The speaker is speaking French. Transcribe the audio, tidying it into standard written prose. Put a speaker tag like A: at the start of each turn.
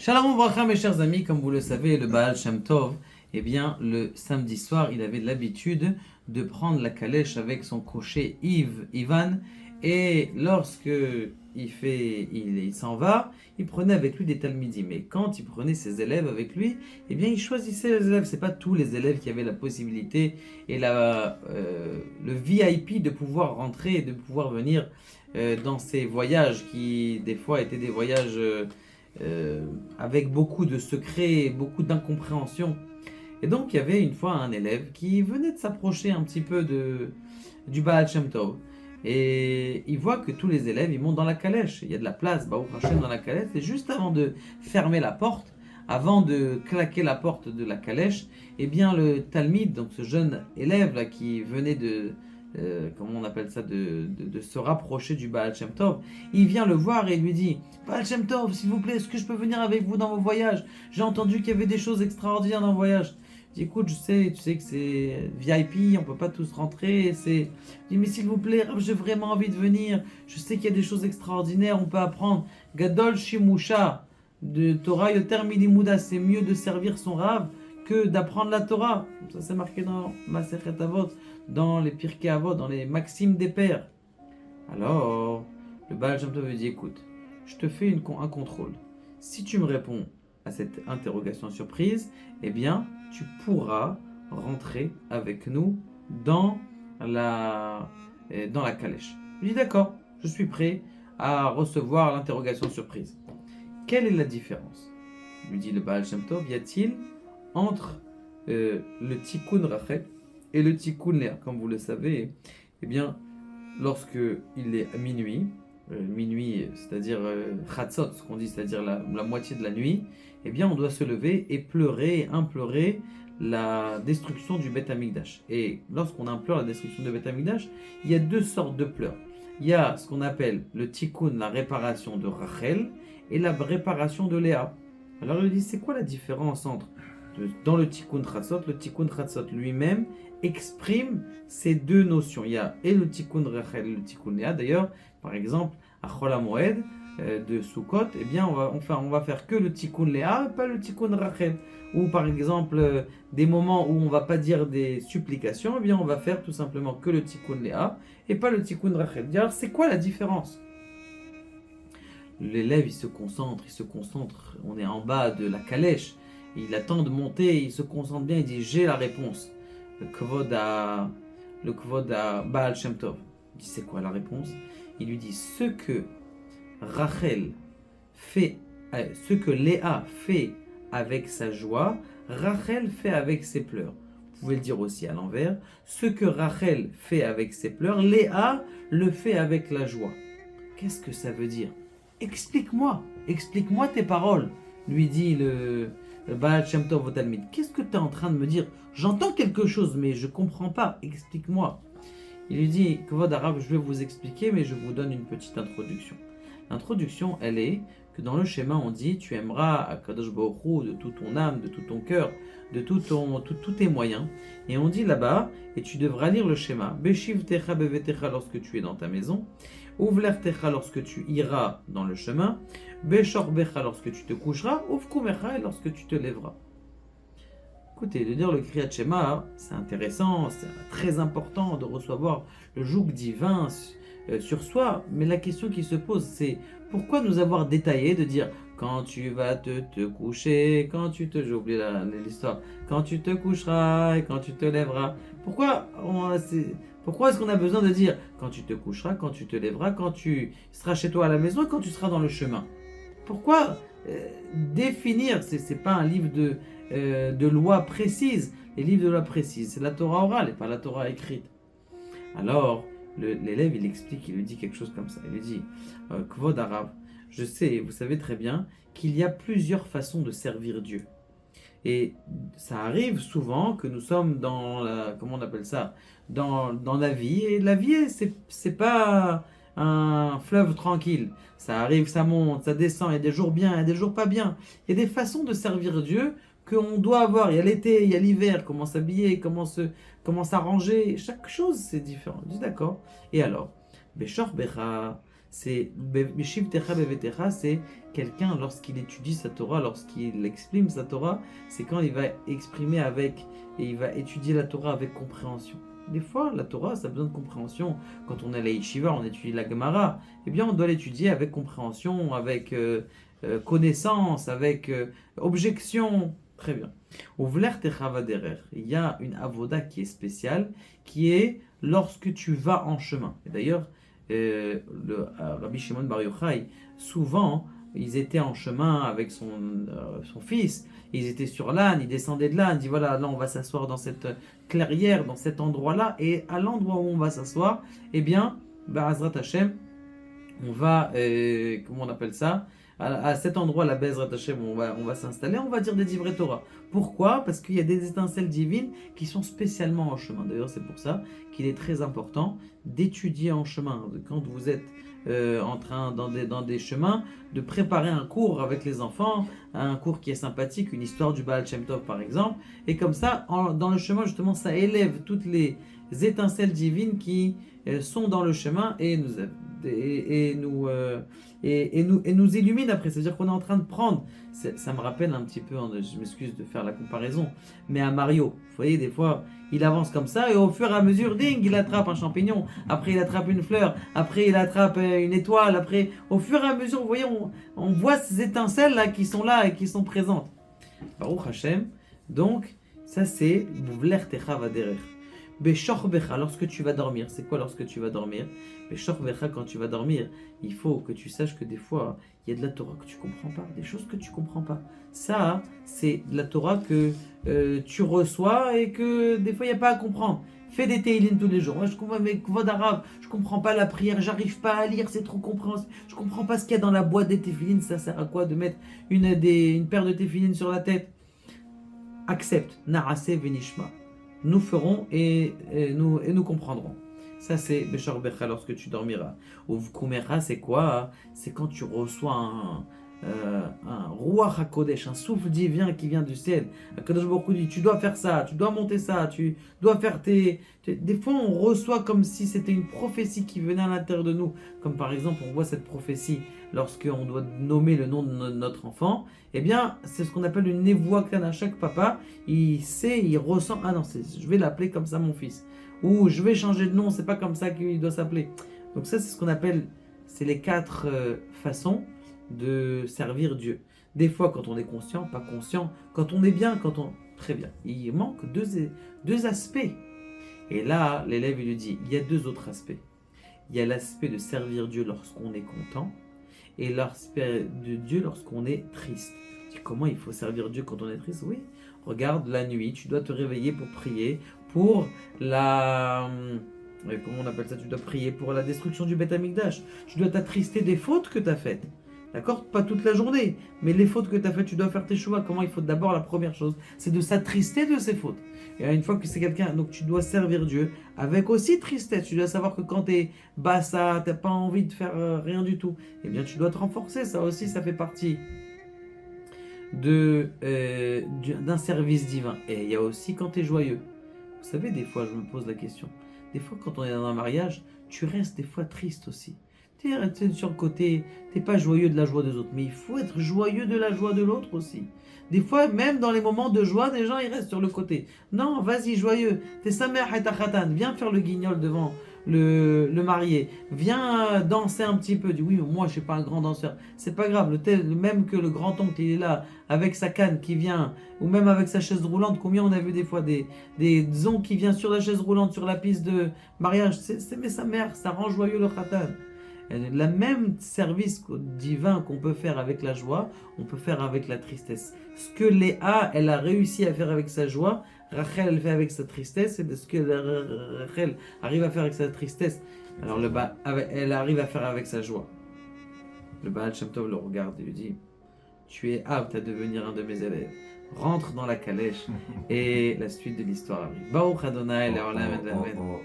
A: Shalom Bracha, mes chers amis, comme vous le savez, le Baal Shem Tov, eh bien, le samedi soir, il avait l'habitude de prendre la calèche avec son cocher Ivan, et lorsque il s'en va, il prenait avec lui des talmidim. Mais quand il prenait ses élèves avec lui, eh bien, il choisissait les élèves. C'est pas tous les élèves qui avaient la possibilité et le VIP de pouvoir rentrer et de pouvoir venir dans ces voyages qui, des fois, étaient des voyages avec beaucoup de secrets, beaucoup d'incompréhension. Et donc il y avait une fois un élève qui venait de s'approcher un petit peu du Baal Shem Tov. Et il voit que tous les élèves, ils montent dans la calèche. Il y a de la place, Baruch Hashem, dans la calèche. Et juste avant de fermer la porte, avant de claquer la porte de la calèche, eh bien le Talmid, donc ce jeune élève là qui venait comment on appelle ça, de se rapprocher du Baal Shem Tov, il vient le voir et lui dit: Baal Shem Tov, s'il vous plaît, est-ce que je peux venir avec vous dans vos voyages? J'ai entendu qu'il y avait des choses extraordinaires dans vos voyages. Je dis: écoute, tu sais que c'est VIP, on peut pas tous rentrer. Je dis: mais s'il vous plaît, j'ai vraiment envie de venir. Je sais qu'il y a des choses extraordinaires, on peut apprendre. Gadol Shimusha de Torah Yoter Milimuda, c'est mieux de servir son Rav que d'apprendre la Torah. Ça c'est marqué dans Masechet Avot, dans les Pirkei Avot, dans les Maximes des Pères. Alors, le Baal Shem Tov lui dit: écoute, je te fais un contrôle. Si tu me réponds à cette interrogation surprise, eh bien, tu pourras rentrer avec nous dans la calèche. Je dis: d'accord, je suis prêt à recevoir l'interrogation surprise. Quelle est la différence, lui dit le Baal Shem Tov, y a-t-il entre le Tikkun Rachel et le Tikkun Léa? Comme vous le savez, eh bien, lorsque il est à minuit, c'est-à-dire Chatzot, ce qu'on dit, c'est-à-dire la moitié de la nuit, eh bien, on doit se lever et pleurer et implorer la destruction du Beth Amikdash. Et lorsqu'on implore la destruction du Beth Amikdash, il y a deux sortes de pleurs. Il y a ce qu'on appelle le Tikkun, la réparation de Rachel, et la réparation de Léa. Alors il dit: c'est quoi la différence dans le Tikkun Chatzot lui-même exprime ces deux notions. Il y a et le Tikkun Rachel et le Tikkun Léa. D'ailleurs, par exemple, à Chol HaMoed de Sukkot, eh bien, on va faire que le Tikkun Léa, pas le Tikkun Rachel. Ou par exemple, des moments où on ne va pas dire des supplications, eh bien, on va faire tout simplement que le Tikkun Léa et pas le Tikkun Rachel. Alors, c'est quoi la différence? L'élève, il se concentre. On est en bas de la calèche. Il attend de monter, il se concentre bien, il dit: j'ai la réponse. Le Kvod à Baal Shem Tov. Il dit: c'est quoi la réponse? Il lui dit: ce que Léa fait avec sa joie, Rachel fait avec ses pleurs. Vous pouvez le dire aussi à l'envers: ce que Rachel fait avec ses pleurs, Léa le fait avec la joie. Qu'est-ce que ça veut dire? Explique-moi tes paroles, lui dit le Baal Shem Tov au Talmid. Qu'est-ce que tu es en train de me dire? J'entends quelque chose, mais je ne comprends pas. Explique-moi. Il lui dit: Kvod Arabe, je vais vous expliquer, mais je vous donne une petite introduction. L'introduction, elle est que dans le schéma, on dit: tu aimeras Akadosh Baruch Hu de toute ton âme, de tout ton cœur, de tous tes moyens. Et on dit là-bas, et tu devras lire le schéma: Beshiv techa bevetecha, lorsque tu es dans ta maison; Uvler techa, lorsque tu iras dans le chemin; Beshor becha, lorsque tu te coucheras; Uvkumecha, lorsque tu te lèveras. Écoutez, de dire le Kriyat Shema, c'est intéressant, c'est très important de recevoir le joug divin sur soi, mais la question qui se pose, c'est: pourquoi nous avoir détaillé de dire quand tu vas te coucher, j'ai oublié l'histoire, quand tu te coucheras et quand tu te lèveras? Pourquoi est-ce qu'on a besoin de dire quand tu te coucheras, quand tu te lèveras, quand tu seras chez toi à la maison et quand tu seras dans le chemin? Pourquoi définir? C'est pas un livre de loi précise. Les livres de loi précise, c'est la Torah orale et pas la Torah écrite. Alors, l'élève, il explique, il lui dit quelque chose comme ça. Il lui dit: Kvod Arav, je sais, vous savez très bien qu'il y a plusieurs façons de servir Dieu. Et ça arrive souvent que nous sommes comment on appelle ça, dans la vie. Et la vie, c'est pas un fleuve tranquille. Ça arrive, ça monte, ça descend. Il y a des jours bien, il y a des jours pas bien. Il y a des façons de servir Dieu qu'on doit avoir. Il y a l'été, il y a l'hiver, comment s'habiller, comment s'arranger. Chaque chose, c'est différent. Je dis: d'accord. Et alors, Beshor Becha, C'est Beshivtecha bevetecha, c'est quelqu'un lorsqu'il étudie sa Torah, lorsqu'il exprime sa Torah, c'est quand il va exprimer avec et il va étudier la Torah avec compréhension. Des fois, la Torah, ça a besoin de compréhension. Quand on est à la yeshiva, on étudie la Gemara, eh bien, on doit l'étudier avec compréhension, avec connaissance, avec objection. Très bien. Au Vler Techava Derer, il y a une avoda qui est spéciale, qui est lorsque tu vas en chemin. Et d'ailleurs, le Rabbi Shimon Bar Yochai, souvent, ils étaient en chemin avec son fils, ils étaient sur l'âne, ils descendaient de l'âne, ils disent voilà, là on va s'asseoir dans cette clairière, dans cet endroit-là, et à l'endroit où on va s'asseoir, eh bien, Ba'azrat Hashem, on va, comment on appelle ça, à cet endroit, la Bezrat Hashem, on va s'installer, on va dire des divrei Torah. Pourquoi? Parce qu'il y a des étincelles divines qui sont spécialement en chemin. D'ailleurs, c'est pour ça qu'il est très important d'étudier en chemin. Quand vous êtes en train dans des chemins, de préparer un cours avec les enfants, un cours qui est sympathique, une histoire du Baal Shem Tov par exemple, et comme ça, dans le chemin justement, ça élève toutes les étincelles divines qui sont dans le chemin et nous aident. Et nous illumine après. C'est-à-dire qu'on est en train de prendre. Ça me rappelle un petit peu, je m'excuse de faire la comparaison, mais à Mario, vous voyez, des fois, il avance comme ça et au fur et à mesure, ding, il attrape un champignon, après il attrape une fleur, après il attrape une étoile, après, au fur et à mesure, vous voyez, on voit ces étincelles là qui sont là et qui sont présentes. Baruch Hashem, donc, ça c'est Buvler Techa Vaderer. Beshor Becha, lorsque tu vas dormir, c'est quoi lorsque tu vas dormir? Beshor Becha, quand tu vas dormir, il faut que tu saches que des fois, il y a de la Torah que tu comprends pas, des choses que tu comprends pas. Ça, c'est de la Torah que tu reçois et que des fois, il n'y a pas à comprendre. Fais des Teilim tous les jours. Moi, je comprends mes voix d'arabe, je comprends pas la prière, j'arrive pas à lire, c'est trop compréhensible. Je comprends pas ce qu'il y a dans la boîte des Tefilines, ça sert à quoi de mettre une paire de Tefilines sur la tête? Accepte, Narase Venishma. Nous ferons et nous comprendrons. Ça c'est Beshor Becha lorsque tu dormiras. Ou Vkumera c'est quoi? C'est quand tu reçois un Ruach HaKodesh, un souffle divin qui vient du ciel. HaKadosh Baruch Hu dit tu dois faire ça, tu dois monter ça, tu dois faire Des fois on reçoit comme si c'était une prophétie qui venait à l'intérieur de nous. Comme par exemple on voit cette prophétie lorsqu'on doit nommer le nom de notre enfant. Eh bien c'est ce qu'on appelle une névoie kana. Chaque papa il sait, il ressent, ah non, je vais l'appeler comme ça mon fils. Ou je vais changer de nom, c'est pas comme ça qu'il doit s'appeler. Donc ça c'est ce qu'on appelle, c'est les 4 façons de servir Dieu. Des fois quand on est conscient, pas conscient, quand on est bien, très bien. Il manque deux aspects. Et là, l'élève il lui dit, il y a 2 autres aspects. Il y a l'aspect de servir Dieu lorsqu'on est content et l'aspect de Dieu lorsqu'on est triste. Comment il faut servir Dieu quand on est triste? Oui, regarde la nuit, tu dois te réveiller pour prier pour comment on appelle ça? Tu dois prier pour la destruction du Beth Amikdash. Tu dois t'attrister des fautes que tu as faites. D'accord? Pas toute la journée, mais les fautes que tu as faites, tu dois faire tes choix. Comment il faut? D'abord, la première chose, c'est de s'attrister de ces fautes. Et une fois que c'est quelqu'un, donc tu dois servir Dieu avec aussi tristesse. Tu dois savoir que quand tu es bassa, tu n'as pas envie de faire rien du tout, eh bien tu dois te renforcer. Ça aussi, ça fait partie d'un service divin. Et il y a aussi quand tu es joyeux. Vous savez, des fois, je me pose la question. Des fois, quand on est dans un mariage, tu restes des fois triste aussi. Tu es sur le côté, tu n'es pas joyeux de la joie des autres, mais il faut être joyeux de la joie de l'autre aussi. Des fois, même dans les moments de joie, des gens, ils restent sur le côté. Non, vas-y, joyeux. T'es sa mère et ta khatan. Viens faire le guignol devant le marié. Viens danser un petit peu. Dis oui, moi, je suis pas un grand danseur. C'est pas grave. Même que le grand-oncle, il est là, avec sa canne qui vient, ou même avec sa chaise roulante. Combien on a vu des fois des oncles qui viennent sur la chaise roulante, sur la piste de mariage. Mais sa mère, ça rend joyeux le khatan. Le même service divin qu'on peut faire avec la joie, on peut faire avec la tristesse. Ce que Léa, elle a réussi à faire avec sa joie, Rachel, elle fait avec sa tristesse, et de ce que Rachel arrive à faire avec sa tristesse, alors elle arrive à faire avec sa joie. Le Baal Shem Tov le regarde et lui dit, tu es apte à devenir un de mes élèves. Rentre dans la calèche et la suite de l'histoire arrive. Baruch Adonai, Le'olam et Amen.